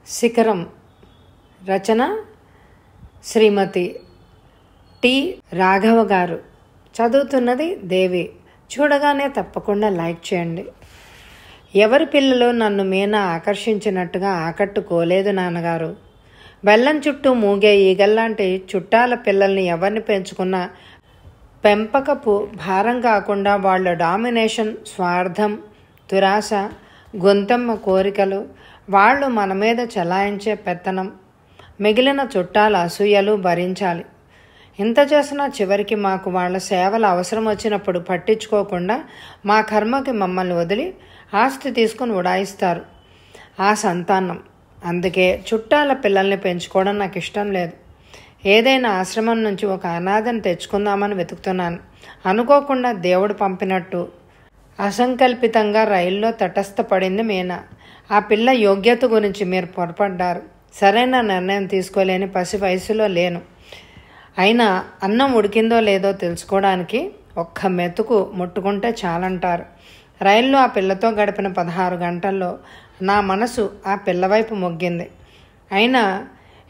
శిఖరం రచన శ్రీమతి టి రాఘవ గారు. చదువుతున్నది దేవి. చూడగానే తప్పకుండా లైక్ చేయండి. ఎవరి పిల్లలు నన్ను మీనా ఆకర్షించినట్టుగా ఆకట్టుకోలేదు నాన్నగారు. బెల్లం చుట్టూ మూగే ఈగల్లాంటి చుట్టాల పిల్లల్ని ఎవరిని పెంచుకున్నా పెంపకపు భారం కాకుండా వాళ్ళ డామినేషన్, స్వార్థం, దురాశ, గొంతెమ్మ కోరికలు, వాళ్ళు మన మీద చెలాయించే పెత్తనం, మిగిలిన చుట్టాల అసూయలు భరించాలి. ఇంత చేసినా చివరికి మాకు వాళ్ళ సేవలు అవసరం వచ్చినప్పుడు పట్టించుకోకుండా మా కర్మకి మమ్మల్ని వదిలి ఆస్తి తీసుకుని ఉడాయిస్తారు ఆ సంతానం. అందుకే చుట్టాల పిల్లల్ని పెంచుకోవడం నాకు ఇష్టం లేదు. ఏదైనా ఆశ్రమం నుంచి ఒక అనాథను తెచ్చుకుందామని వెతుకుతున్నాను. అనుకోకుండా దేవుడు పంపినట్టు అసంకల్పితంగా రైల్లో తటస్థపడింది మీనా. ఆ పిల్ల యోగ్యత గురించి మీరు పొరపడ్డారు. సరైన నిర్ణయం తీసుకోలేని పసి వయసులో లేను. అయినా అన్నం ఉడికిందో లేదో తెలుసుకోవడానికి ఒక్క మెతుకు ముట్టుకుంటే చాలంటారు. రైల్లో ఆ పిల్లతో గడిపిన 16 గంటల్లో నా మనసు ఆ పిల్లవైపు మొగ్గింది. అయినా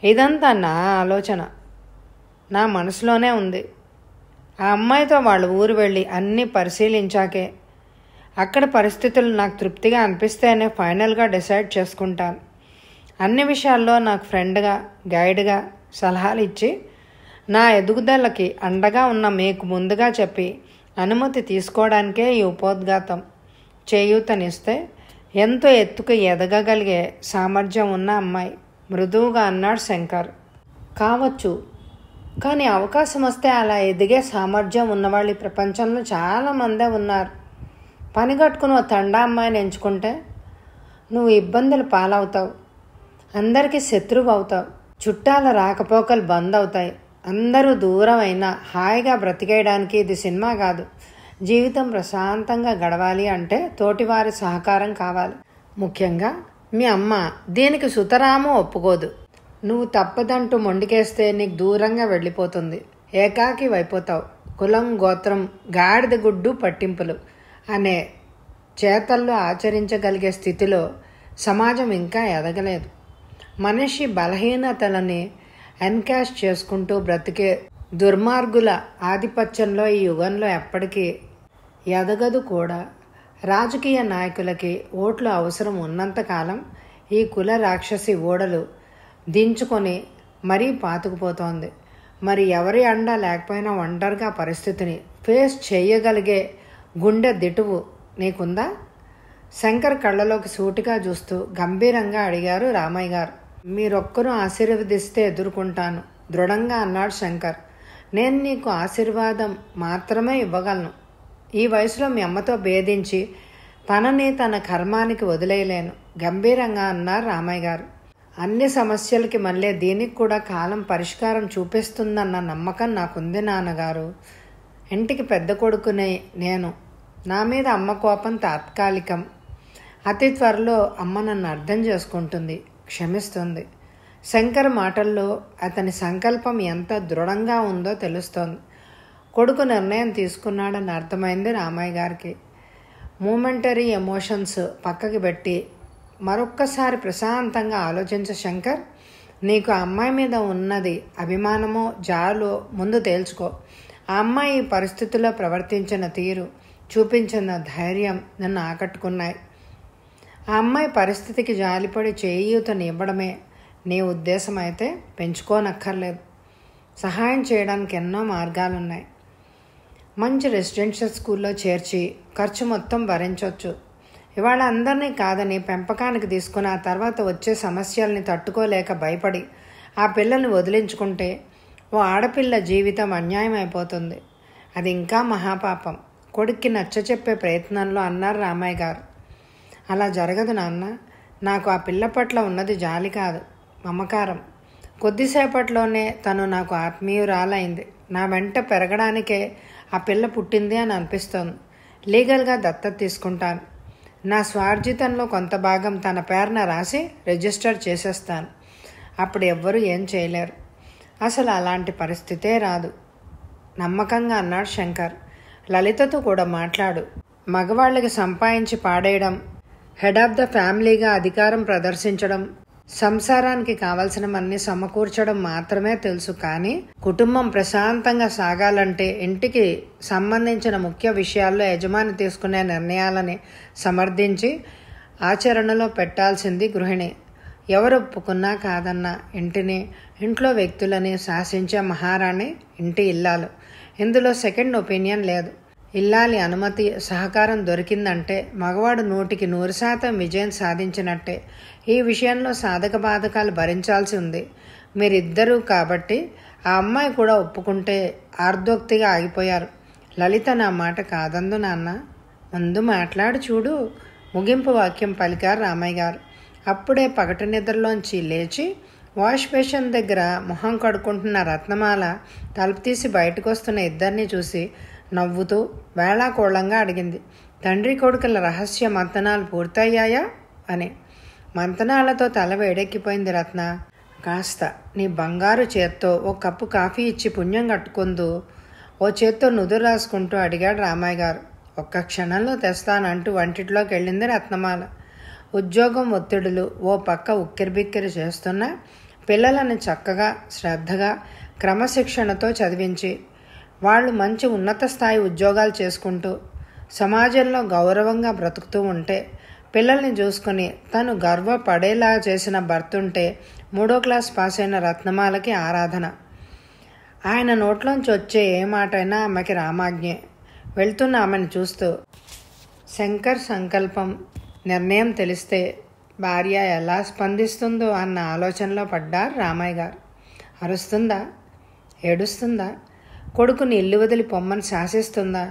ఇదంతా నా ఆలోచన, నా మనసులోనే ఉంది. ఆ అమ్మాయితో వాళ్ళ ఊరు వెళ్ళి అన్నీ పరిశీలించాకే, అక్కడ పరిస్థితులు నాకు తృప్తిగా అనిపిస్తేనే ఫైనల్గా డిసైడ్ చేసుకుంటాను. అన్ని విషయాల్లో నాకు ఫ్రెండ్గా, గైడ్గా సలహాలు ఇచ్చి నా ఎదుగుదలకి అండగా ఉన్న మీకు ముందుగా చెప్పి అనుమతి తీసుకోవడానికే ఈ ఉపోద్ఘాతం. చేయూతనిస్తే ఎంతో ఎత్తుకు ఎదగగలిగే సామర్థ్యం ఉన్న అమ్మాయి, మృదువుగా అన్నాడు శంకర్. కావచ్చు, కానీ అవకాశం వస్తే అలా ఎదిగే సామర్థ్యం ఉన్నవాళ్ళు ఈ ప్రపంచంలో చాలామందే ఉన్నారు. పని కట్టుకుని ఓ తండా అమ్మాయిని ఎంచుకుంటే నువ్వు ఇబ్బందులు పాలవుతావు, అందరికీ శత్రువు అవుతావు, చుట్టాల రాకపోకలు బంద్ అవుతాయి, అందరూ దూరం అయినా హాయిగా బ్రతికేయడానికి ఇది సినిమా కాదు. జీవితం ప్రశాంతంగా గడవాలి అంటే తోటివారి సహకారం కావాలి. ముఖ్యంగా మీ అమ్మ దీనికి సుతరాము ఒప్పుకోదు. నువ్వు తప్పదంటూ మొండికేస్తే నీకు దూరంగా వెళ్ళిపోతుంది. ఏకాకి అయిపోతావు. కులం, గోత్రం, గాడిద గుడ్డు పట్టింపులు అనే చేతల్లో ఆచరించగలిగే స్థితిలో సమాజం ఇంకా ఎదగలేదు. మనిషి బలహీనతలని ఎన్కాష్ చేసుకుంటూ బ్రతికే దుర్మార్గుల ఆధిపత్యంలో ఈ యుగంలో ఎప్పటికీ ఎదగదు కూడా. రాజకీయ నాయకులకి ఓట్లు అవసరం ఉన్నంతకాలం ఈ కుల రాక్షసి ఓడలు దించుకొని మరీ పాతుకుపోతోంది. మరి ఎవరి అండ లేకపోయినా ఒంటరిగా పరిస్థితిని ఫేస్ చేయగలిగే గుండె దిటువు నీకుందా? శంకర్ కళ్ళలోకి సూటిగా చూస్తూ గంభీరంగా అడిగారు రామయ్య గారు. మీరొక్కరూ ఆశీర్వదిస్తే ఎదుర్కొంటాను, దృఢంగా అన్నాడు శంకర్. నేను నీకు ఆశీర్వాదం మాత్రమే ఇవ్వగలను. ఈ వయసులో మీ అమ్మతో భేదించి తనని తన కర్మానికి వదిలేయలేను, గంభీరంగా అన్నారు రామయ్య గారు. అన్ని సమస్యలకి మళ్ళీ దీనికి కూడా కాలం పరిష్కారం చూపిస్తుందన్న నమ్మకం నాకుంది నాన్నగారు. ఇంటికి పెద్ద కొడుకునే నేను. నా మీద అమ్మ కోపం తాత్కాలికం. అతి త్వరలో అమ్మ నన్ను అర్థం చేసుకుంటుంది, క్షమిస్తుంది. శంకర్ మాటల్లో అతని సంకల్పం ఎంత దృఢంగా ఉందో తెలుస్తోంది. కొడుకు నిర్ణయం తీసుకున్నాడని అర్థమైంది రామయ్య గారికి. మూమెంటరీ ఎమోషన్స్ పక్కకి పెట్టి మరొక్కసారి ప్రశాంతంగా ఆలోచించే శంకర్, నీకు ఆ అమ్మాయి మీద ఉన్నది అభిమానమో జాలో ముందు తేల్చుకో. ఆ అమ్మాయి ఈ పరిస్థితుల్లో ప్రవర్తించిన తీరు, చూపించిన ధైర్యం నన్ను ఆకట్టుకున్నాయి. ఆ అమ్మాయి పరిస్థితికి జాలిపడి చేయూతని ఇవ్వడమే నీ ఉద్దేశం అయితే పెంచుకోనక్కర్లేదు. సహాయం చేయడానికి ఎన్నో మార్గాలున్నాయి. మంచి రెసిడెన్షియల్ స్కూల్లో చేర్చి ఖర్చు మొత్తం భరించవచ్చు. ఇవాళ అందరినీ కాదని పెంపకానికి తీసుకుని ఆ తర్వాత వచ్చే సమస్యల్ని తట్టుకోలేక భయపడి ఆ పిల్లల్ని వదిలించుకుంటే ఓ ఆడపిల్ల జీవితం అన్యాయం అయిపోతుంది. అది ఇంకా మహాపాపం. కొడుక్కి నచ్చచెప్పే ప్రయత్నంలో అన్నారు రామయ్య గారు. అలా జరగదు నాన్న. నాకు ఆ పిల్ల పట్ల ఉన్నది జాలి కాదు, మమకారం. కొద్దిసేపట్లోనే తను నాకు ఆత్మీయురాలైంది. నా వెంట పెరగడానికే ఆ పిల్ల పుట్టింది అని అనిపిస్తోంది. లీగల్గా దత్తత తీసుకుంటాను. నా స్వార్జితంలో కొంత భాగం తన పేరున రాసి రిజిస్టర్ చేసేస్తాను. అప్పుడు ఎవ్వరూ ఏం చేయలేరు. అసలు అలాంటి పరిస్థితే రాదు, నమ్మకంగా అన్నాడు శంకర్. లలితతో కూడా మాట్లాడు. మగవాళ్ళకి సంపాదించి పాడేయడం, హెడ్ ఆఫ్ ద ఫ్యామిలీగా అధికారం ప్రదర్శించడం, సంసారానికి కావలసినవన్నీ సమకూర్చడం మాత్రమే తెలుసు. కానీ కుటుంబం ప్రశాంతంగా సాగాలంటే ఇంటికి సంబంధించిన ముఖ్య విషయాల్లో యజమాని తీసుకునే నిర్ణయాలని సమర్థించి ఆచరణలో పెట్టాల్సింది గృహిణి. ఎవరు ఒప్పుకున్నా కాదన్నా ఇంటిని, ఇంట్లో వ్యక్తులని శాసించే మహారాణి ఇంటి ఇల్లాలు. ఇందులో సెకండ్ ఒపీనియన్ లేదు. ఇల్లాలి అనుమతి, సహకారం దొరికిందంటే మగవాడు 100% విజయం సాధించినట్టే. ఈ విషయంలో సాధక బాధకాలు భరించాల్సి ఉంది మీరిద్దరూ కాబట్టి. ఆ అమ్మాయి కూడా ఒప్పుకుంటే ఆర్దోక్తిగా ఆగిపోయారు. లలిత నా మాట కాదందు నాన్న, ముందు మాట్లాడు చూడు, ముగింపు వాక్యం పలికారు రామయ్య గారు. అప్పుడే పగటి నిద్రలోంచి లేచి వాష్ బేసిన్ దగ్గర మొహం కడుక్కుంటున్న రత్నమాల తలుపు తీసి బయటకు వస్తున్న ఇద్దరిని చూసి నవ్వుతూ వేళాకోళంగా అడిగింది, తండ్రి కొడుకుల రహస్య మంతనాలు పూర్తయ్యాయా అని. మంతనాలతో తల వేడెక్కిపోయింది రత్న. కాస్త నీ బంగారు చేత్తో ఓ కప్పు కాఫీ ఇచ్చి పుణ్యం కట్టుకుందు, ఓ చేత్తో నుదురు రాసుకుంటూ అడిగాడు రామయ్య గారు. ఒక్క క్షణంలో తెస్తానంటూ వంటిట్లోకి వెళ్ళింది రత్నమాల. ఉద్యోగం ఒత్తిడులు ఓ పక్క ఉక్కిరిబిక్కిరి చేస్తున్నా పిల్లలను చక్కగా, శ్రద్ధగా, క్రమశిక్షణతో చదివించి వాళ్ళు మంచి ఉన్నత స్థాయి ఉద్యోగాలు చేసుకుంటూ సమాజంలో గౌరవంగా బ్రతుకుతూ ఉంటే, పిల్లల్ని చూసుకుని తను గర్వపడేలా చేసిన భర్తుంటే 3వ క్లాస్ పాస్ అయిన రత్నమాలకి ఆరాధన. ఆయన నోట్లోంచి వచ్చే ఏ మాటైనా ఆమెకి రామాజ్ఞే. వెళ్తున్న ఆమెను చూస్తూ శంకర్ సంకల్పం, నిర్ణయం తెలిస్తే భార్య ఎలా స్పందిస్తుందో అన్న ఆలోచనలో పడ్డారు రామయ్య గారు. అరుస్తుందా? ఏడుస్తుందా? కొడుకుని ఇల్లు వదిలి పొమ్మని శాసిస్తుందా?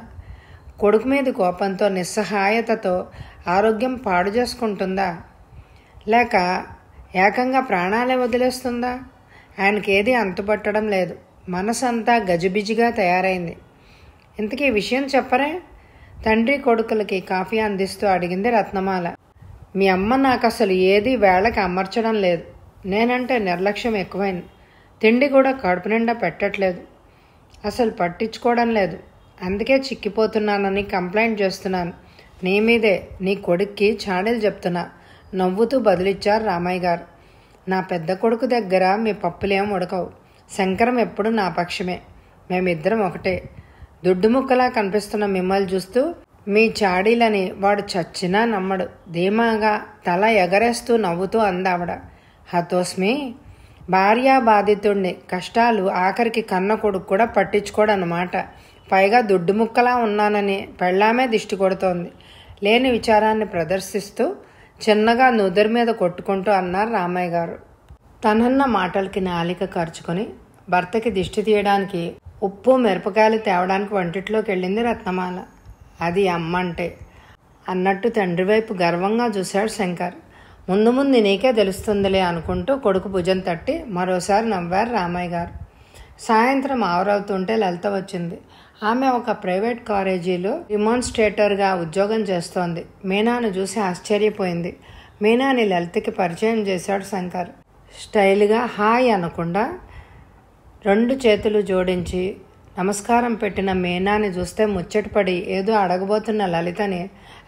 కొడుకు మీద కోపంతో, నిస్సహాయతతో ఆరోగ్యం పాడు చేసుకుంటుందా? లేక ఏకంగా ప్రాణాలే వదిలేస్తుందా? ఆయనకేది అంతుపట్టడం లేదు. మనసంతా గజిబిజిగా తయారైంది. ఇంతకీ విషయం చెప్పరే? తండ్రి కొడుకులకి కాఫీ అందిస్తూ అడిగింది రత్నమాల. మీ అమ్మ నాకు అసలు ఏది వేళకి అమర్చడం లేదు. నేనంటే నిర్లక్ష్యం ఎక్కువైంది. తిండి కూడా కడుపు నిండా పెట్టట్లేదు. అసలు పట్టించుకోవడం లేదు. అందుకే చిక్కిపోతున్నానని కంప్లైంట్ చేస్తున్నాను. నీ మీదే, నీ కొడుక్కి చాడీలు చెప్తున్నా, నవ్వుతూ బదిలిచ్చారు రామయ్య గారు. నా పెద్ద కొడుకు దగ్గర మీ పప్పులేం ఉడకవు. శంకరం ఎప్పుడు నా పక్షమే. మేమిద్దరం ఒకటే. దుడ్డు ముక్కలా కనిపిస్తున్న మిమ్మల్ని చూస్తూ మీ చాడీలని వాడు చచ్చినా నమ్మడు. ధీమాగా తల ఎగరేస్తూ నవ్వుతూ అందావిడ. హతోస్మి. భార్యా బాధితుడిని కష్టాలు ఆఖరికి కన్న కొడుకు కూడా పట్టించుకోడన్నమాట. పైగా దుడ్డు ముక్కలా ఉన్నానని పెళ్ళామే దిష్టి కొడుతోంది. లేని విచారాన్ని ప్రదర్శిస్తూ చిన్నగా నుదురు మీద కొట్టుకుంటూ అన్నారు రామయ్య గారు. తనన్న మాటలకి నాలిక ఖర్చుకొని భర్తకి దిష్టి తీయడానికి ఉప్పు మిరపకాయలు తేవడానికి వంటిట్లోకి వెళ్ళింది రత్నమాల. అది అమ్మంటే అన్నట్టు తండ్రి వైపు గర్వంగా చూశాడు శంకర్. ముందు ముందు నీకే తెలుస్తుందిలే అనుకుంటూ కొడుకు భుజం తట్టి మరోసారి నవ్వారు రామయ్య గారు. సాయంత్రం ఆవరవుతుంటే లలిత వచ్చింది. ఆమె ఒక ప్రైవేట్ కాలేజీలో డిమాన్స్ట్రేటర్గా ఉద్యోగం చేస్తోంది. మీనాను చూసి ఆశ్చర్యపోయింది. మీనాని లలితకి పరిచయం చేశాడు శంకర్. స్టైల్గా హాయ్ అనకుండా 2 చేతులు జోడించి నమస్కారం పెట్టిన మీనాని చూస్తే ముచ్చటపడి ఏదో అడగబోతున్న లలితని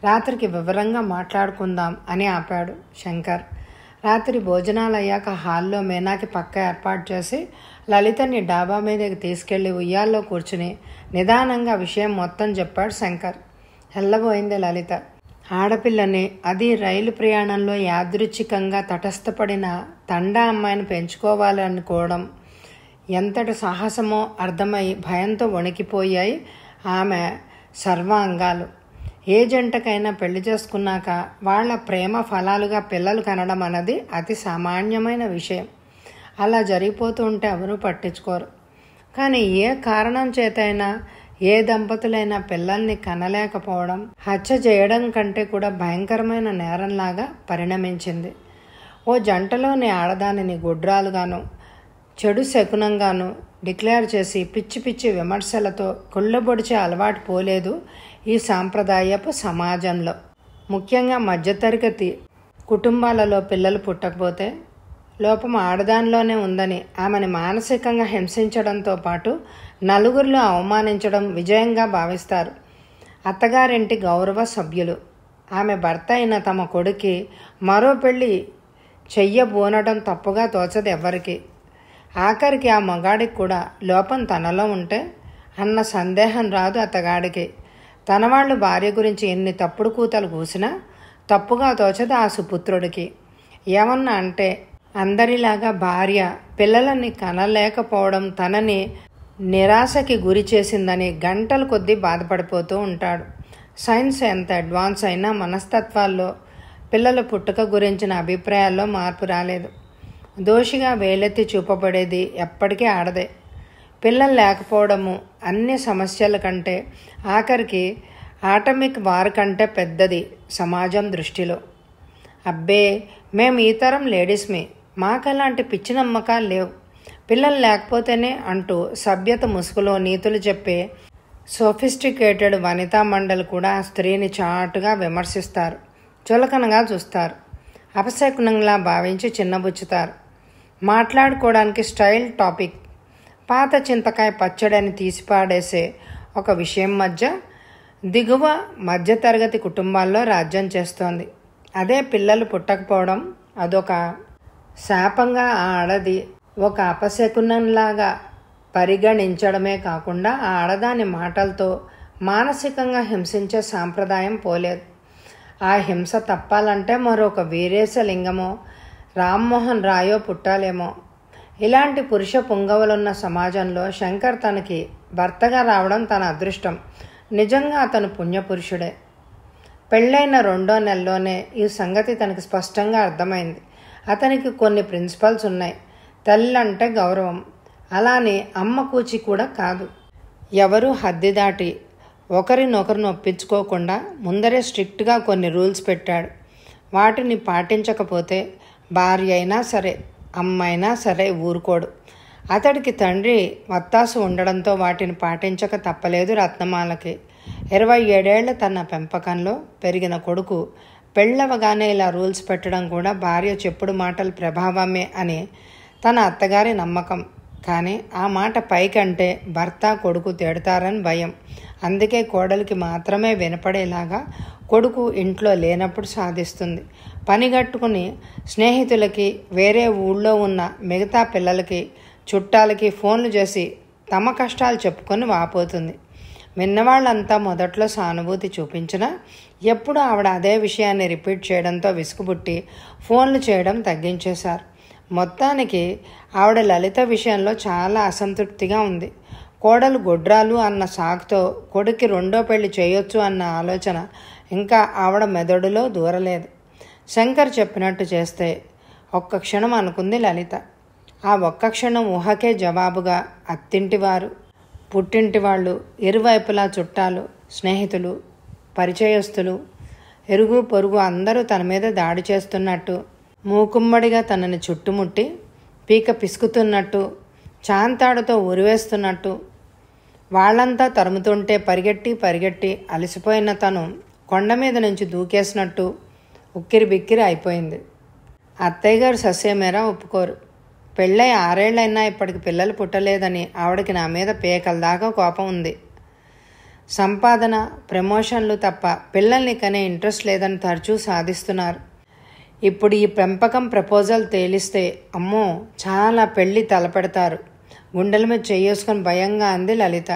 రాత్రికి వివరంగా మాట్లాడుకుందాం అని ఆపాడు శంకర్. రాత్రి భోజనాలు అయ్యాక హాల్లో మీనాకి పక్క ఏర్పాటు చేసి లలితని డాబా మీదకి తీసుకెళ్లి ఉయ్యాల్లో కూర్చుని నిదానంగా విషయం మొత్తం చెప్పాడు శంకర్. తెల్లబోయింది లలిత. ఆడపిల్లని, అది రైలు ప్రయాణంలో యాదృచ్ఛికంగా తటస్థపడిన తండా అమ్మాయిని పెంచుకోవాలనుకోవడం ఎంతటి సాహసమో అర్థమై భయంతో వణికిపోయాయి ఆమె సర్వాంగాలు. ఏ జంటకైనా పెళ్లి చేసుకున్నాక వాళ్ల ప్రేమ ఫలాలుగా పిల్లలు కనడం అన్నది అతి సామాన్యమైన విషయం. అలా జరిగిపోతూ ఉంటే ఎవరూ పట్టించుకోరు. కానీ ఏ కారణం చేతైనా ఏ దంపతులైనా పిల్లల్ని కనలేకపోవడం హత్య చేయడం కంటే కూడా భయంకరమైన నేరంలాగా పరిణమించింది. ఓ జంటలోని ఆడదానిని గుడ్రాలుగాను, చెడు శకునంగాను డిక్లేర్ చేసి పిచ్చి పిచ్చి విమర్శలతో కుళ్ళబొడిచే అలవాటు పోలేదు ఈ సాంప్రదాయపు సమాజంలో. ముఖ్యంగా మధ్యతరగతి కుటుంబాలలో పిల్లలు పుట్టకపోతే లోపం ఆడదానిలోనే ఉందని ఆమెను మానసికంగా హింసించడంతో పాటు నలుగురిలో అవమానించడం విజయంగా భావిస్తారు అత్తగారింటి గౌరవ సభ్యులు. ఆమె భర్త అయిన తమ కొడుక్కి మరో పెళ్లి చెయ్యబోనడం తప్పుగా తోచదు ఎవ్వరికి. ఆఖరికి ఆ మగాడికి కూడా లోపం తనలో ఉంటే అన్న సందేహం రాదు అతగాడికి. తనవాళ్ళు భార్య గురించి ఎన్ని తప్పుడు కూతలు కూసినా తప్పుగా తోచదు ఆ సుపుత్రుడికి. ఏమన్నా అంటే అందరిలాగా భార్య పిల్లలని కనలేకపోవడం తనని నిరాశకి గురి చేసిందని గంటల కొద్దీ బాధపడిపోతూ ఉంటాడు. సైన్స్ ఎంత అడ్వాన్స్ అయినా మనస్తత్వాల్లో పిల్లల పుట్టుక గురించిన అభిప్రాయాల్లో మార్పు రాలేదు. దోషిగా వేలెత్తి చూపబడేది ఎప్పటికీ ఆడదే. పిల్లలు లేకపోవడము అన్ని సమస్యల కంటే ఆఖరికి ఆటమిక్ వార్ కంటే పెద్దది సమాజం దృష్టిలో. అబ్బే, మేము ఈ తరం లేడీస్మి, మాకలాంటి పిచ్చి నమ్మకాలు లేవు, పిల్లలు లేకపోతేనే అంటూ సభ్యత ముసుగులో నీతులు చెప్పే సోఫిస్టికేటెడ్ వనితా మండలి కూడా ఆ స్త్రీని చాటుగా విమర్శిస్తారు, చులకనగా చూస్తారు, అపశకునంలా భావించి చిన్నబుచ్చుతారు. మాట్లాడుకోవడానికి స్టైల్ టాపిక్ పాత చింతకాయ పచ్చడని తీసిపాడేసే ఒక విషయం మధ్య దిగువ మధ్యతరగతి కుటుంబాల్లో రాజ్యం చేస్తోంది. అదే పిల్లలు పుట్టకపోవడం అదొక శాపంగా ఆ ఆడది ఒక అపశకునంలాగా పరిగణించడమే కాకుండా ఆ ఆడదాని మాటలతో మానసికంగా హింసించే సాంప్రదాయం పోలేదు. ఆ హింస తప్పాలంటే మరొక వీరేశలింగమో రామ్మోహన్ రాయో పుట్టాలేమో. ఇలాంటి పురుష పుంగవులున్న సమాజంలో శంకర్ తనకి భర్తగా రావడం తన అదృష్టం. నిజంగా అతను పుణ్యపురుషుడే. పెళ్ళైన 2వ నెలలోనే ఈ సంగతి తనకి స్పష్టంగా అర్థమైంది. అతనికి కొన్ని ప్రిన్సిపల్స్ ఉన్నాయి. తల్లంటే గౌరవం, అలానే అమ్మ కూచి కూడా కాదు. ఎవరూ హద్దు దాటి ఒకరినొకరు నొప్పించుకోకుండా ముందరే స్ట్రిక్ట్గా కొన్ని రూల్స్ పెట్టాడు. వాటిని పాటించకపోతే భార్య అయినా సరే అమ్మైనా సరే ఊరుకోడు. అతడికి తండ్రి వత్తాసు ఉండడంతో వాటిని పాటించక తప్పలేదు రత్నమాలకి. 27 ఏళ్ల తన పెంపకంలో పెరిగిన కొడుకు పెళ్ళవగానే ఇలా రూల్స్ పెట్టడం కూడా భార్య చెప్పుడు మాటల ప్రభావమే అని తన అత్తగారి నమ్మకం. కానీ ఆ మాట పైకంటే భర్త కొడుకు తిడతారని భయం. అందుకే కోడలికి మాత్రమే వినపడేలాగా కొడుకు ఇంట్లో లేనప్పుడు సాధిస్తుంది. పనిగట్టుకుని స్నేహితులకి, వేరే ఊళ్ళో ఉన్న మిగతా పిల్లలకి, చుట్టాలకి ఫోన్లు చేసి తమ కష్టాలు చెప్పుకొని వాపోతుంది. విన్నవాళ్ళంతా మొదట్లో సానుభూతి చూపించినా ఎప్పుడు ఆవిడ అదే విషయాన్ని రిపీట్ చేయడంతో విసుగుబుట్టి ఫోన్లు చేయడం తగ్గించేశారు. మొత్తానికి ఆవిడ లలిత విషయంలో చాలా అసంతృప్తిగా ఉంది. కోడలు గొడ్రాలు అన్న సాకుతో కొడుక్కి 2వ పెళ్లి చేయొచ్చు అన్న ఆలోచన ఇంకా ఆవిడ మెదడులో దూరలేదు. శంకర్ చెప్పినట్టు చేస్తే ఒక్క క్షణం అనుకుంది లలిత. ఆ ఒక్క క్షణం ఊహకే జవాబుగా అత్తింటివారు, పుట్టింటి వాళ్ళు, ఇరువైపులా చుట్టాలు, స్నేహితులు, పరిచయస్తులు, ఎరుగు పొరుగు అందరూ తన మీద దాడి చేస్తున్నట్టు, మూకుమ్మడిగా తనని చుట్టుముట్టి పీక పిసుకుతున్నట్టు, చాంతాడుతో ఉరివేస్తున్నట్టు, వాళ్ళంతా తరుముతుంటే పరిగెట్టి అలసిపోయిన తను కొండ మీద నుంచి దూకేసినట్టు ఉక్కిరి బిక్కిరి అయిపోయింది. అత్తయ్య గారు సస్యమేరా ఒప్పుకోరు. పెళ్ళై 6 ఏళ్ళైనా ఇప్పటికి పిల్లలు పుట్టలేదని ఆవిడకి నా మీద పేకల దాకా కోపం ఉంది. సంపాదన, ప్రమోషన్లు తప్ప పిల్లల్ని కనే ఇంట్రెస్ట్ లేదని తరచూ సాధిస్తున్నారు. ఇప్పుడు ఈ పెంపకం ప్రపోజల్ తేలిస్తే అమ్మో చాలా పెళ్ళి తలపెడతారు. గుండెల మీద చెయ్యేసుకొని భయంగా అంది లలిత.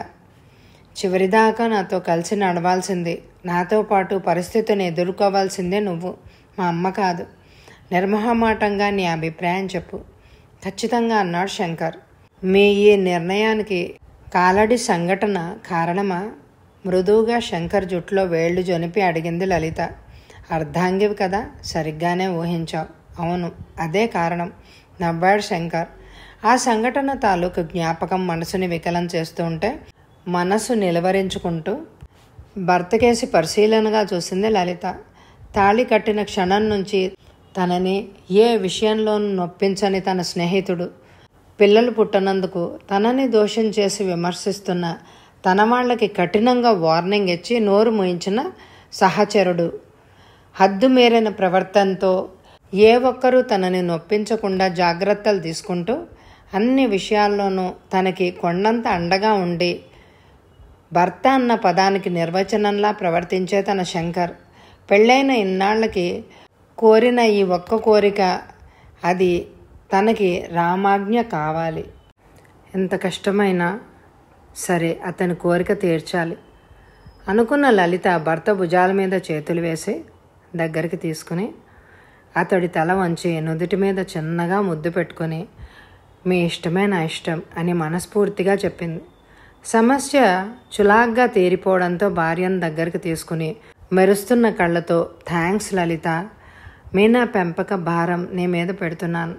చివరిదాకా నాతో కలిసి నడవాల్సింది, నాతో పాటు పరిస్థితిని ఎదుర్కోవాల్సిందే నువ్వు, మా అమ్మ కాదు. నిర్మోహమాటంగా నీ అభిప్రాయం చెప్పు, ఖచ్చితంగా అన్నాడు శంకర్. మీ ఈ నిర్ణయానికి కాలడి సంఘటన కారణమా? మృదువుగా శంకర్ జుట్టులో వేళ్లు జొనిపి అడిగింది లలిత. అర్ధాంగివి కదా, సరిగ్గానే ఊహించావు. అవును, అదే కారణం, నవ్వాడు శంకర్. ఆ సంఘటన తాలూకు జ్ఞాపకం మనసుని వికలం చేస్తూ ఉంటే మనసు నిలవరించుకుంటూ భర్తకేసి పరిశీలనగా చూసింది లలిత. తాళి కట్టిన క్షణం నుంచి తనని ఏ విషయంలోనూ నొప్పించని తన స్నేహితుడు, పిల్లలు పుట్టనందుకు తనని దోషం చేసి విమర్శిస్తున్న తన వాళ్ళకి కఠినంగా వార్నింగ్ ఇచ్చి నోరు మూయించిన సహచరుడు, హద్దు మేరిన ప్రవర్తనతో ఏ ఒక్కరూ తనని నొప్పించకుండా జాగ్రత్తలు తీసుకుంటూ అన్ని విషయాల్లోనూ తనకి కొండంత అండగా ఉండి భర్త అన్న పదానికి నిర్వచనంలా ప్రవర్తించే తన శంకర్ పెళ్ళైన ఇన్నాళ్ళకి కోరిన ఈ ఒక్క కోరిక అది తనకి రామాజ్ఞ కావాలి. ఎంత కష్టమైనా సరే అతని కోరిక తీర్చాలి అనుకున్న లలిత భర్త భుజాల మీద చేతులు వేసి దగ్గరికి తీసుకుని అతడి తల వంచి నుదుటి మీద చిన్నగా ముద్దు పెట్టుకుని, మీ ఇష్టమే నా ఇష్టం అని మనస్ఫూర్తిగా చెప్పింది. సమస్య చులాగ్గా తీరిపోవడంతో భార్యను దగ్గరికి తీసుకుని మెరుస్తున్న కళ్ళతో, థ్యాంక్స్ లలిత, మీనా పెంపక భారం నీ మీద పెడుతున్నాను.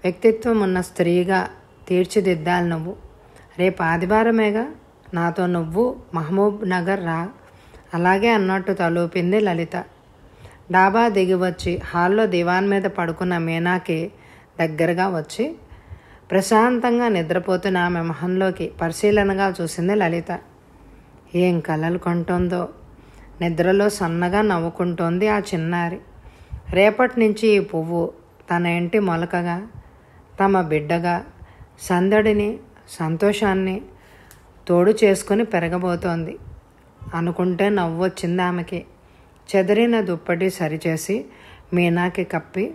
వ్యక్తిత్వం ఉన్న స్త్రీగా తీర్చిదిద్దాలి నువ్వు. రేపు ఆదివారమేగా, నాతో నువ్వు మహబూబ్ నగర్ రా. అలాగే అన్నట్టు తలూపింది లలిత. డాబా దిగి వచ్చి హాల్లో దివాన్ మీద పడుకున్న మీనాకి దగ్గరగా వచ్చి ప్రశాంతంగా నిద్రపోతున్న ఆమె మొహంలోకి పరిశీలనగా చూసింది లలిత. ఏం కలలు కొంటోందో. నిద్రలో సన్నగా నవ్వుకుంటోంది ఆ చిన్నారి. రేపటి నుంచి ఈ పువ్వు తన ఇంటి మొలకగా, తమ బిడ్డగా సందడిని సంతోషాన్ని తోడు చేసుకుని పెరగబోతోంది అనుకుంటే నవ్వొచ్చింది ఆమెకి. చెదిరిన దుప్పటి సరిచేసి మీనాకి కప్పి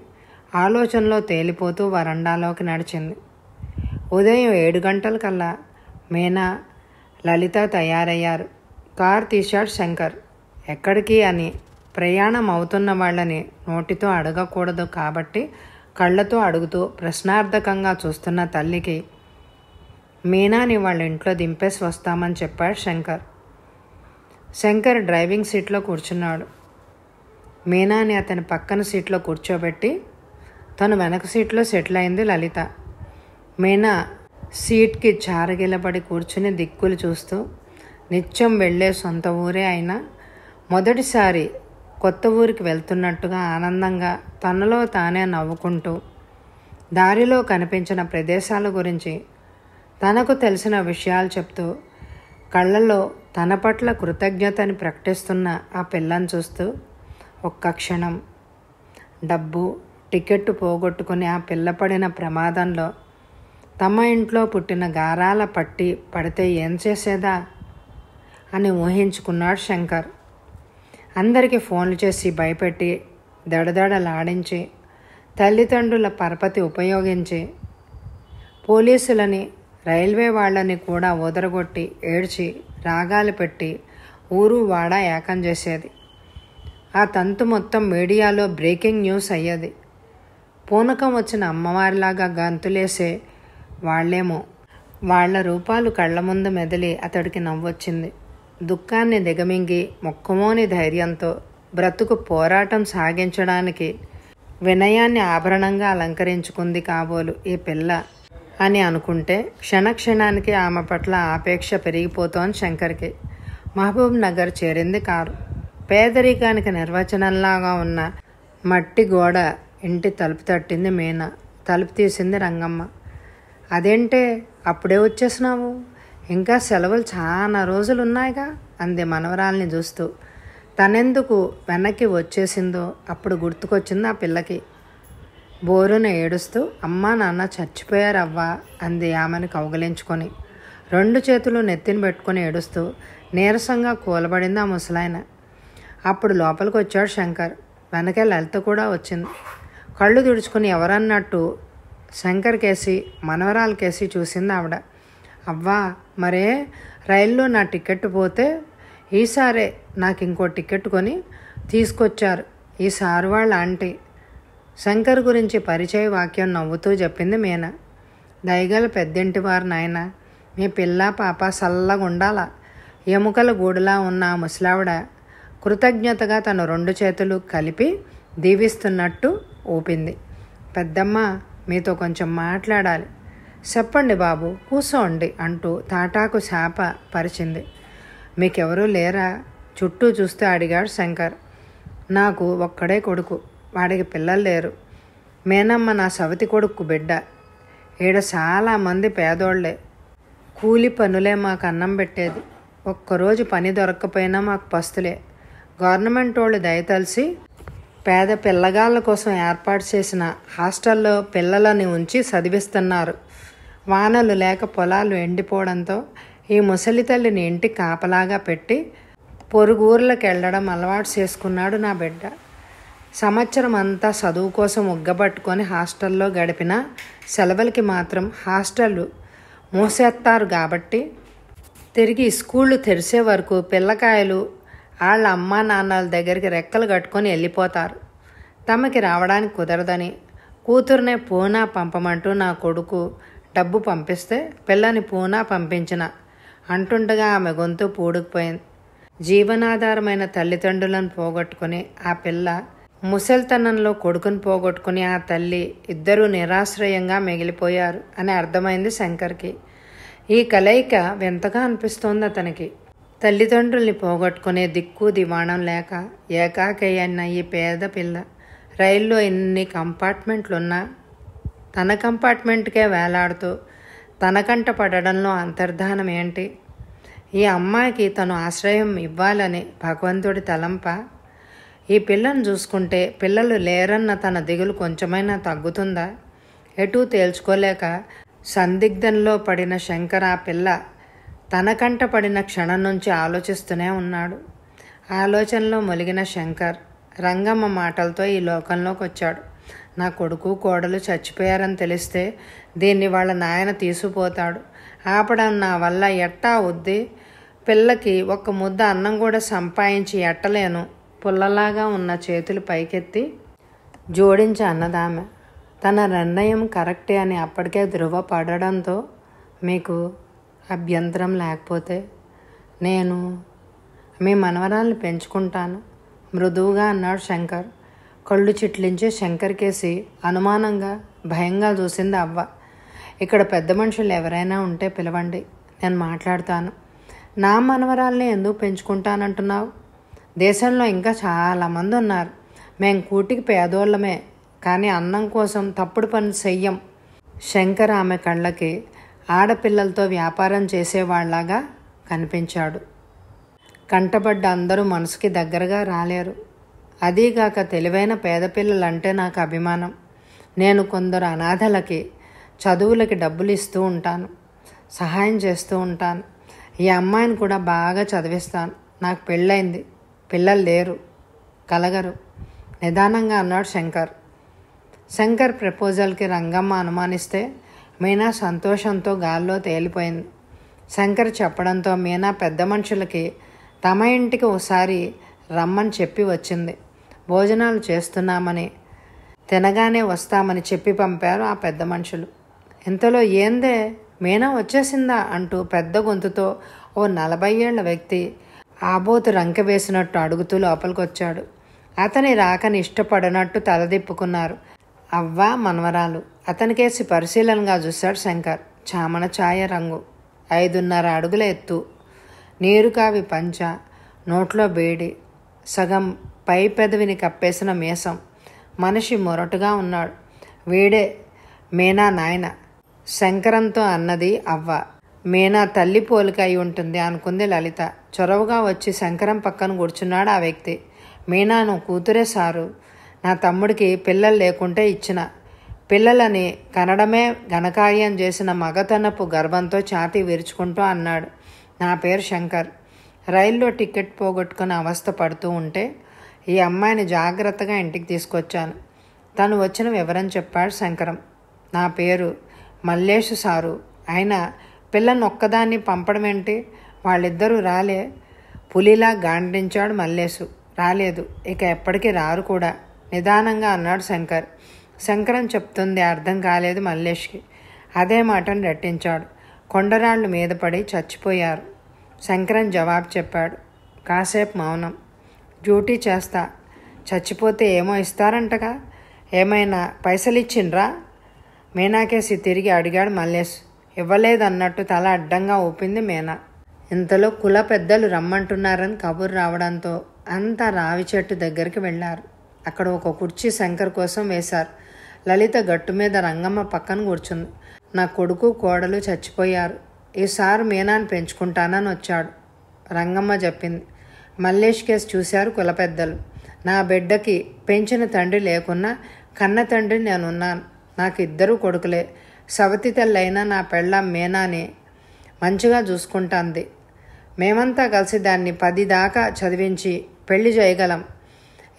ఆలోచనలో తేలిపోతూ వరండాలోకి నడిచింది. ఉదయం 7 గంటలకల్లా మీనా, లలిత తయారయ్యారు. కార్ తీశాడు శంకర్. ఎక్కడికి అని ప్రయాణం అవుతున్న వాళ్ళని నోటితో అడగకూడదు కాబట్టి కళ్ళతో అడుగుతూ ప్రశ్నార్థకంగా చూస్తున్న తల్లికి మీనాని వాళ్ళ ఇంట్లో దింపేసి వస్తామని చెప్పాడు శంకర్. శంకర్ డ్రైవింగ్ సీట్లో కూర్చున్నాడు. మీనాని అతని పక్కన సీట్లో కూర్చోబెట్టి తను వెనక సీట్లో సెటిల్ అయింది లలిత. మీనా సీట్కి చారగిలబడి కూర్చుని దిక్కులు చూస్తూ, నిత్యం వెళ్ళే సొంత ఊరే అయినా మొదటిసారి కొత్త ఊరికి వెళ్తున్నట్టుగా ఆనందంగా తనలో తానే నవ్వుకుంటూ, దారిలో కనిపించిన ప్రదేశాల గురించి తనకు తెలిసిన విషయాలు చెప్తూ, కళ్ళలో తన పట్ల కృతజ్ఞతని ప్రకటిస్తున్న ఆ పిల్లని చూస్తూ ఒక్క క్షణం డబ్బు, టికెట్టు పోగొట్టుకుని ఆ పిల్ల పడిన ప్రమాదంలో తమ ఇంట్లో పుట్టిన గారాల పట్టి పడితే ఏం చేసేదా అని ఊహించుకున్నాడు శంకర్. అందరికీ ఫోన్లు చేసి భయపెట్టి దడదడలాడించి, తల్లిదండ్రుల పరపతి ఉపయోగించి, పోలీసులని రైల్వే వాళ్ళని కూడా ఊదరగొట్టి ఏడ్చి రాగాలు పెట్టి ఊరు వాడ ఏకం చేసేది. ఆ తంతు మొత్తం మీడియాలో బ్రేకింగ్ న్యూస్ అయ్యేది. పూనకం వచ్చిన అమ్మవారిలాగా గంతులేసే వాళ్ళేమో. వాళ్ల రూపాలు కళ్ళ ముందు మెదిలి అతడికి నవ్వొచ్చింది. దుఃఖాన్ని దిగమింగి మొక్కమోని ధైర్యంతో బ్రతుకు పోరాటం సాగించడానికి వినయాన్ని ఆభరణంగా అలంకరించుకుంది కాబోలు ఈ పిల్ల అని అనుకుంటే క్షణక్షణానికి ఆమె పట్ల ఆపేక్ష పెరిగిపోతోంది శంకర్కి. మహబూబ్ నగర్ చేరింది కారు. పేదరికానికి నిర్వచనంలాగా ఉన్న మట్టి గోడ ఇంటి తలుపు తట్టింది మీనా. తలుపు తీసింది రంగమ్మ. అదేంటే అప్పుడే వచ్చేసినావు? ఇంకా సెలవులు చాలా రోజులు ఉన్నాయిగా అంది మనవరాల్ని చూస్తూ. తనెందుకు వెనక్కి వచ్చేసిందో అప్పుడు గుర్తుకొచ్చింది ఆ పిల్లకి. బోరున ఏడుస్తూ, అమ్మా నాన్న చచ్చిపోయారవ్వా అంది ఆమెను కౌగిలించుకొని. 2 చేతులు నెత్తిన పెట్టుకుని ఏడుస్తూ నీరసంగా కూలబడింది ఆ ముసలాయన. అప్పుడు లోపలికి వచ్చాడు శంకర్. వెనకే లలిత కూడా వచ్చింది. కళ్ళు తుడుచుకుని ఎవరన్నట్టు శంకర్ కేసి మనవరాల కేసి చూసింది ఆవిడ. అవ్వా, మరే రైల్లో నా టికెట్ పోతే ఈసారే నాకు ఇంకో టికెట్ కొని తీసుకొచ్చారు ఈ సారు వాళ్ళ ఆంటీ. శంకర్ గురించి పరిచయ వాక్యం నవ్వుతూ చెప్పింది మీనా. దయగల పెద్దింటి వారు నాయన, మీ పిల్ల పాప సల్లగుండాల. ఎముకల గూడులా ఉన్న ఆ ముసలావిడ కృతజ్ఞతగా తన 2 చేతులు కలిపి దీవిస్తున్నట్టు ఊపింది. పెద్దమ్మ, మీతో కొంచెం మాట్లాడాలి. చెప్పండి బాబు, కూసోండి అంటూ తాటాకు శాప పరిచింది. మీకెవరూ లేరా? చుట్టూ చూస్తూ అడిగాడు శంకర్. నాకు ఒక్కడే కొడుకు, వాడికి పిల్లలు లేరు. మేనమ్మ నా సవతి కొడుకు బిడ్డ. ఈడ చాలామంది పేదోళ్లే. కూలి పనులే మాకు అన్నం పెట్టేది. ఒక్కరోజు పని దొరక్కపోయినా మాకు పస్తులే. గవర్నమెంట్ వాళ్ళు దయతలిసి పేద పిల్లగాళ్ళ కోసం ఏర్పాటు చేసిన హాస్టల్లో పిల్లలని ఉంచి చదివిస్తున్నారు. వానలు లేక పొలాలు ఎండిపోవడంతో ఈ ముసలి తల్లిని ఇంటి కాపలాగా పెట్టి పొరుగుర్లకు వెళ్ళడం అలవాటు చేసుకున్నాడు నా బిడ్డ. సంవత్సరం అంతా చదువు కోసం ఉగ్గబట్టుకొని హాస్టల్లో గడిపిన సెలవులకి మాత్రం హాస్టళ్ళు మూసేస్తారు కాబట్టి తిరిగి స్కూళ్ళు తెరిసే వరకు పిల్లకాయలు వాళ్ళ అమ్మా నాన్నల దగ్గరికి రెక్కలు కట్టుకొని వెళ్ళిపోతారు. తమకి రావడానికి కుదరదని కూతురునే పూనా పంపమంటూ నా కొడుకు డబ్బు పంపిస్తే పిల్లని పూనా పంపించిన అంటుండగా ఆమె గొంతు పూడుకుపోయింది. జీవనాధారమైన తల్లిదండ్రులను పోగొట్టుకుని ఆ పిల్ల ముసలితనంలో కొడుకుని పోగొట్టుకుని ఆ తల్లి ఇద్దరూ నిరాశ్రయంగా మిగిలిపోయారు అని అర్థమైంది శంకర్కి. ఈ కలయిక వింతగా అనిపిస్తోంది అతనికి. తల్లిదండ్రుల్ని పోగొట్టుకునే దిక్కు దివాణం లేక ఏకాకయ్యన్న ఈ పేద పిల్ల రైల్లో ఎన్ని కంపార్ట్మెంట్లున్నా తన కంపార్ట్మెంట్కే వేలాడుతూ తనకంట పడడంలో అంతర్ధానం ఏంటి? ఈ అమ్మాయికి తను ఆశ్రయం ఇవ్వాలని భగవంతుడి తలంప. ఈ పిల్లను చూసుకుంటే పిల్లలు లేరన్న తన దిగులు కొంచెమైనా తగ్గుతుందా? ఎటూ తేల్చుకోలేక సందిగ్ధంలో పడిన శంకర్ ఆ పిల్ల తనకంట పడిన క్షణం నుంచి ఆలోచిస్తూనే ఉన్నాడు. ఆలోచనలో మొలిగిన శంకర్ రంగమ్మ మాటలతో ఈ లోకంలోకి వచ్చాడు. నా కొడుకు కోడలు చచ్చిపోయారని తెలిస్తే దీన్ని వాళ్ళ నాయన తీసుకుపోతాడు. ఆపడం నా వల్ల ఎట్టా అవుద్ది? పిల్లకి ఒక్క ముద్ద అన్నం కూడా సంపాదించి ఎట్టలేను. పుల్లలాగా ఉన్న చేతులు పైకెత్తి జోడించి అన్నదామె. తన నిర్ణయం కరెక్టే అని అప్పటికే ధృవపడడంతో మీకు అభ్యంతరం లేకపోతే నేను మీ మనవరాల్ని పెంచుకుంటాను మృదువుగా అన్నాడు శంకర్. కళ్ళు చిట్లించి శంకర్ కేసి అనుమానంగా భయంగా చూసింది అవ్వ. ఇక్కడ పెద్ద మనుషులు ఎవరైనా ఉంటే పిలవండి, నేను మాట్లాడతాను. నా మనవరాల్ని ఎందుకు పెంచుకుంటానంటున్నావు? దేశంలో ఇంకా చాలామంది ఉన్నారు. మేం కూటికి పేదోళ్ళమే, కానీ అన్నం కోసం తప్పుడు పని చెయ్యం. శంకర్ ఆమె కళ్ళకి ఆడపిల్లలతో వ్యాపారం చేసేవాళ్లాగా కనిపించాడు. కంటబడ్డ అందరూ మనసుకి దగ్గరగా రాలేరు. అదీగాక తెలివైన పేద పిల్లలంటే నాకు అభిమానం. నేను కొందరు అనాథలకి చదువులకి డబ్బులు ఇస్తూ ఉంటాను, సహాయం చేస్తూ ఉంటాను. ఈ అమ్మాయిని కూడా బాగా చదివిస్తాను. నాకు పెళ్ళైంది, పిల్లలు లేరు, కలగరు నిదానంగా అన్నాడు శంకర్. శంకర్ ప్రపోజల్కి రంగమ్మ అనుమానిస్తే మీనా సంతోషంతో గాల్లో తేలిపోయింది. శంకర్ చెప్పడంతో మీనా పెద్ద మనుషులకి తమ ఇంటికి ఒకసారి రమ్మని చెప్పి వచ్చింది. భోజనాలు చేస్తున్నామని, తినగానే వస్తామని చెప్పి పంపారు ఆ పెద్ద మనుషులు. ఇంతలో ఏందే మీనా వచ్చేసిందా అంటూ పెద్ద గొంతుతో ఓ 40 ఏళ్ల వ్యక్తి ఆబోతు రంకె వేసినట్టు అడుగుతూ లోపలికొచ్చాడు. అతని రాకని ఇష్టపడినట్టు తలదిప్పుకున్నారు అవ్వ మనవరాలు. అతనికేసి పరిశీలనగా చూశాడు శంకర్. చామన ఛాయ రంగు, 5.5 అడుగుల ఎత్తు, నీరుకావి పంచ, నోట్లో బేడి, సగం పై పెదవిని కప్పేసిన మీసం. మనిషి మొరటుగా ఉన్నాడు. వీడే మీనా నాయన, శంకరంతో అన్నది అవ్వ. మీనా తల్లి పోలిక అయి ఉంటుంది అనుకుంది లలిత. చొరవగా వచ్చి శంకరం పక్కన కూర్చున్నాడు ఆ వ్యక్తి. మీనాను కూతురే సారు, నా తమ్ముడికి పిల్లలు లేకుంటే ఇచ్చిన. పిల్లలని కనడమే ఘనకార్యం చేసిన మగతనపు గర్వంతో ఛాతీ విరుచుకుంటూ అన్నాడు. నా పేరు శంకర్. రైల్లో టికెట్ పోగొట్టుకుని అవస్థ పడుతూ ఉంటే ఈ అమ్మాయిని జాగ్రత్తగా ఇంటికి తీసుకొచ్చాను. తను వచ్చిన వివరం చెప్పాడు శంకరం. నా పేరు మల్లేషు సారు. అయినా పిల్లని ఒక్కదాన్ని పంపడం ఏంటి? వాళ్ళిద్దరూ రాలే? పులిలా గాండించాడు మల్లేషు. రాలేదు, ఇక ఎప్పటికీ రారు కూడా నిదానంగా అన్నాడు శంకర్. శంకరం చెప్తుంది అర్థం కాలేదు మల్లేష్కి. అదే మాటను రెట్టించాడు. కొండరాళ్ళు మీద పడి చచ్చిపోయారు. శంకరం జవాబు చెప్పాడు. కాసేపు మౌనం. డ్యూటీ చేస్తా, చచ్చిపోతే ఏమో ఇస్తారంటగా, ఏమైనా పైసలు ఇచ్చిండ్రా? మీనాకేసి తిరిగి అడిగాడు మల్లేష్. ఇవ్వలేదన్నట్టు తల అడ్డంగా ఊపింది మీనా. ఇంతలో కుల పెద్దలు రమ్మంటున్నారని కబురు రావడంతో అంతా రావి చెట్టు దగ్గరికి వెళ్ళారు. అక్కడ ఒక కుర్చీ శంకర్ కోసం వేశారు. లలిత గట్టు మీద రంగమ్మ పక్కన కూర్చుంది. నా కొడుకు కోడలు చచ్చిపోయారు, ఈసారి మీనాన్ని పెంచుకుంటానని వచ్చాడు రంగమ్మ చెప్పింది. మల్లేష్ కేసు చూశారు కుల పెద్దలు. నా బిడ్డకి పెంచిన తండ్రి లేకున్నా కన్న తండ్రి నేనున్నాను. నాకు 2 కొడుకులే. సవతి తల్లైనా నా పెళ్ళాం మీనాని మంచిగా చూసుకుంటాంది. మేమంతా కలిసి దాన్ని 10 దాకా చదివించి పెళ్లి చేయగలం.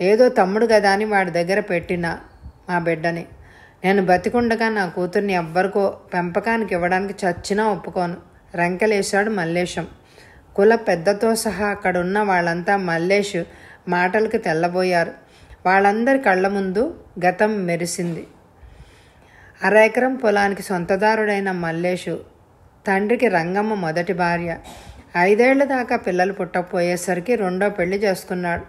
ఏదో తమ్ముడు కదా అని వాడి దగ్గర పెట్టిన మా బిడ్డని. నేను బతికుండగా నా కూతుర్ని ఎవ్వరికో పెంపకానికి ఇవ్వడానికి చచ్చినా ఒప్పుకోను. రంకెలేశాడు మల్లేశం. కుల పెద్దతో సహా అక్కడున్న వాళ్ళంతా మల్లేష్ మాటలకి తెల్లబోయారు. వాళ్ళందరి కళ్ళ ముందు గతం మెరిసింది. 1/2 ఎకరం పొలానికి సొంతదారుడైన మల్లేషు తండ్రికి రంగమ్మ మొదటి భార్య. 5 ఏళ్ల దాకా పిల్లలు పుట్టకపోయేసరికి రెండో పెళ్లి చేసుకున్నాడు.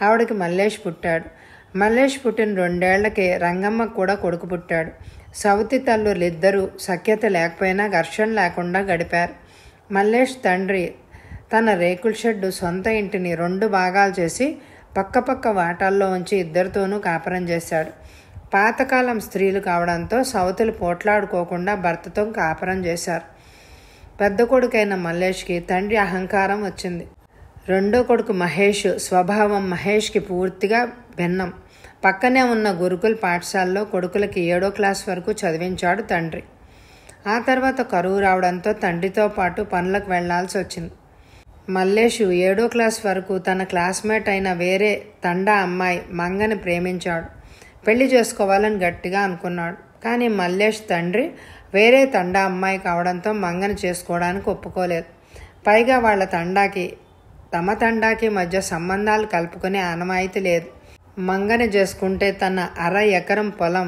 ఆవిడకి మల్లేష్ పుట్టాడు. మల్లేష్ పుట్టిన 2 ఏళ్లకే రంగమ్మకు కూడా కొడుకు పుట్టాడు. సవతి తల్లులిద్దరూ సఖ్యత లేకపోయినా ఘర్షణ లేకుండా గడిపారు. మల్లేష్ తండ్రి తన రేకుల షెడ్డు సొంత ఇంటిని 2 భాగాలు చేసి పక్కపక్క వాటాల్లో ఉంచి ఇద్దరితోనూ కాపురం చేశాడు. పాతకాలం స్త్రీలు కావడంతో సవతులు పోట్లాడుకోకుండా భర్తతో కాపురం చేశారు. పెద్ద కొడుకైన మల్లేష్కి తండ్రి అహంకారం వచ్చింది. రెండో కొడుకు మహేష్ స్వభావం మహేష్కి పూర్తిగా భిన్నం. పక్కనే ఉన్న గురుకుల పాఠశాలలో కొడుకులకి 7వ క్లాస్ వరకు చదివించాడు తండ్రి. ఆ తర్వాత కరువు రావడంతో తండ్రితో పాటు పనులకు వెళ్లాల్సి వచ్చింది. మల్లేషు 7వ క్లాస్ వరకు తన క్లాస్మేట్ అయిన వేరే తండా అమ్మాయి మంగని ప్రేమించాడు. పెళ్లి చేసుకోవాలని గట్టిగా అనుకున్నాడు. కానీ మల్లేష్ తండ్రి వేరే తండా అమ్మాయి కావడంతో మంగని చేసుకోవడానికి ఒప్పుకోలేదు. పైగా వాళ్ళ తండాకి తమ తండాకి మధ్య సంబంధాలు కలుపుకునే ఆనవాయితీ లేదు. మంగని చేసుకుంటే తన 1/2 ఎకరం పొలం,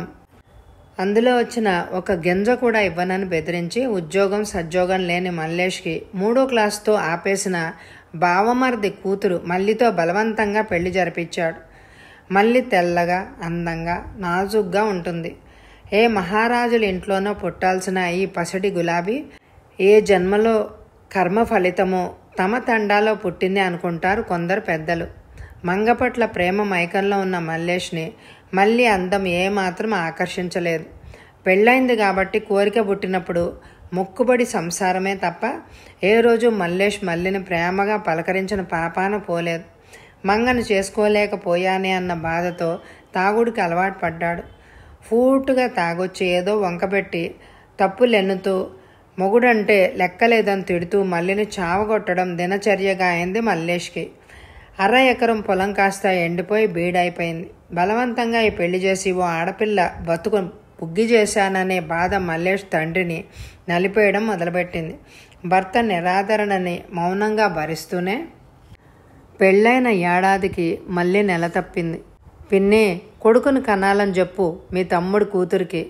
అందులో వచ్చిన ఒక గింజ కూడా ఇవ్వనని బెదిరించి ఉద్యోగం సద్యోగం లేని మల్లేష్కి 3వ క్లాస్తో ఆపేసిన బావమరిది కూతురు మల్లితో బలవంతంగా పెళ్లి జరిపించాడు. మల్లి తెల్లగా, అందంగా, నాజుగ్గా ఉంటుంది. ఏ మహారాజుల ఇంట్లోనో పుట్టాల్సిన ఈ పసడి గులాబీ ఏ జన్మలో కర్మ ఫలితమో తమ తండాలో పుట్టింది అనుకుంటారు కొందరు పెద్దలు. మంగ పట్ల ప్రేమ మైకంలో ఉన్న మల్లేష్ని మళ్ళీ అందం ఏమాత్రం ఆకర్షించలేదు. పెళ్ళైంది కాబట్టి కోరిక పుట్టినప్పుడు మొక్కుబడి సంసారమే తప్ప ఏ రోజు మల్లేష్ మల్లిని ప్రేమగా పలకరించిన పాపాన పోలేదు. మంగను చేసుకోలేకపోయానే అన్న బాధతో తాగుడికి అలవాటు పడ్డాడు. ఫూటుగా తాగొచ్చి ఏదో వంకబెట్టి తప్పులెన్నుతూ మొగుడంటే లెక్కలేదని తిడుతూ మల్లిని చావగొట్టడం దినచర్యగా అయింది మల్లేష్కి. 1/2 ఎకరం పొలం కాస్త ఎండిపోయి బీడైపోయింది. బలవంతంగా ఈ పెళ్లి చేసి ఓ ఆడపిల్ల బతుకు బుగ్గి చేశాననే బాధ మల్లేష్ తండ్రిని నలిపేయడం మొదలుపెట్టింది. భర్త నిరాదరణని మౌనంగా భరిస్తూనే పెళ్ళైన ఏడాదికి మళ్ళీ నెల తప్పింది. పిన్ని, కొడుకుని కనాలని చెప్పు మీ తమ్ముడు కూతురికి.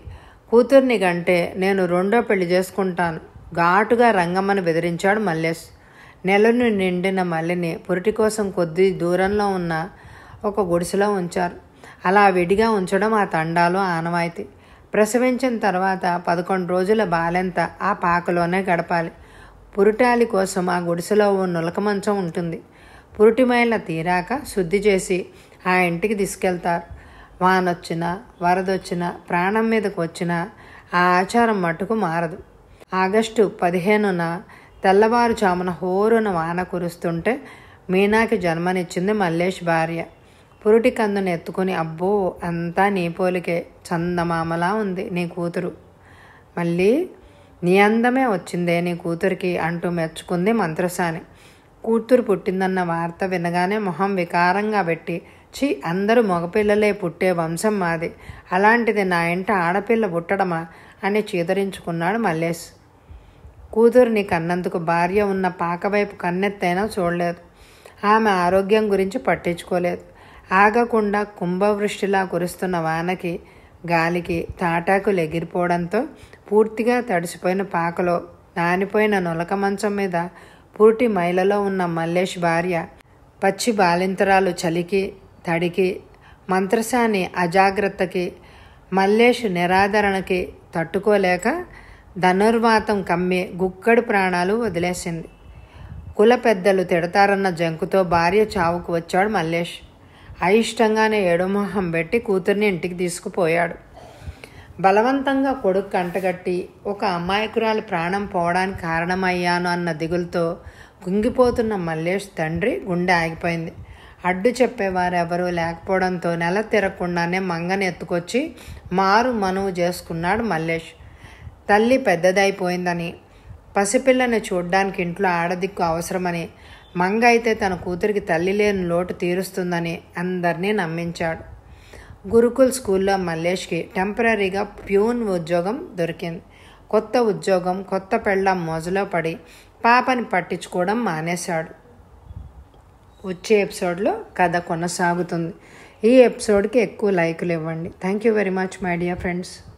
కూతుర్ని కంటే నేను రెండో పెళ్లి చేసుకుంటాను ఘాటుగా రంగమ్మని బెదిరించాడు మల్లేష్. నెలను నిండిన మల్లిని పురిటి కోసం కొద్ది దూరంలో ఉన్న ఒక గుడిసెలో ఉంచారు. అలా విడిగా ఉంచడం ఆ తండాలో ఆనవాయితీ. ప్రసవించిన తర్వాత 11 రోజుల బాలెంత ఆ పాకలోనే గడపాలి. పురిటాలి కోసం ఆ గుడిసెలో ఓ నులక మంచం ఉంటుంది. పురిటిమైల తీరాక శుద్ధి చేసి ఆ ఇంటికి తీసుకెళ్తారు. వానొచ్చినా వరదొచ్చినా ప్రాణం మీదకు వచ్చినా ఆ ఆచారం మట్టుకు మారదు. ఆగస్టు 15న తెల్లవారుజామున హోరున వాన కురుస్తుంటే మీనాకి జన్మనిచ్చింది మల్లేష్ భార్య. పురిటి కందుని ఎత్తుకుని, అబ్బో అంతా నీ పోలికే, చందమామలా ఉంది నీ కూతురు, మళ్ళీ నీ అందమే వచ్చిందే నీ కూతురికి అంటూ మెచ్చుకుంది మంత్రసాని. కూతురు పుట్టిందన్న వార్త వినగానే మొహం వికారంగా పెట్టి, ఛీ, అందరూ మగపిల్లలే పుట్టే వంశం మాది, అలాంటిది నా ఇంట ఆడపిల్ల పుట్టడమా అని చీదరించుకున్నాడు మల్లేష్. కూతురిని కన్నందుకు భార్య ఉన్న పాకవైపు కన్నెత్తైనా చూడలేదు. ఆమె ఆరోగ్యం గురించి పట్టించుకోలేదు. ఆగకుండా కుంభవృష్టిలా కురుస్తున్న వానకి గాలికి తాటాకులు ఎగిరిపోవడంతో పూర్తిగా తడిసిపోయిన పాకలో నానిపోయిన నులక మంచం మీద పురిటి మైలలో ఉన్న మల్లేష్ భార్య పచ్చి బాలింతరాలు చలికి తడికి, మంత్రసాని అజాగ్రత్తకి, మల్లేష్ నిరాదరణకి తట్టుకోలేక ధనుర్వాతం కమ్మి గుక్కడి ప్రాణాలు వదిలేసింది. కుల పెద్దలు తిడతారన్న జంకుతో భార్య చావుకు వచ్చాడు మల్లేష్. అయిష్టంగానే ఏడుమొహం పెట్టి కూతుర్ని ఇంటికి తీసుకుపోయాడు. బలవంతంగా కొడుకు కంటగట్టి ఒక అమాయకురాలి ప్రాణం పోవడానికి కారణమయ్యాను అన్న దిగులతో కుంగిపోతున్న మల్లేష్ తండ్రి గుండె ఆగిపోయింది. అడ్డు చెప్పేవారెవరూ లేకపోవడంతో నెల తిరగకుండానే మంగని ఎత్తుకొచ్చి మారు మనువు చేసుకున్నాడు మల్లేష్. తల్లి పెద్దదైపోయిందని, పసిపిల్లని చూడ్డానికి ఇంట్లో ఆడదిక్కు అవసరమని మంగ అయితే తన కూతురికి తల్లి లేని లోటు తీరుస్తుందని అందరినీ నమ్మించాడు. గురుకుల్ స్కూల్లో మల్లేష్కి టెంపరీగా ప్యూన్ ఉద్యోగం దొరికింది. కొత్త ఉద్యోగం, కొత్త పెళ్ళాం మోజులో పడి పాపని పట్టించుకోవడం మానేశాడు. వచ్చే ఎపిసోడ్లో కథ కొనసాగుతుంది. ఈ ఎపిసోడ్కి ఎక్కువ లైకులు ఇవ్వండి. Thank you very much my dear friends.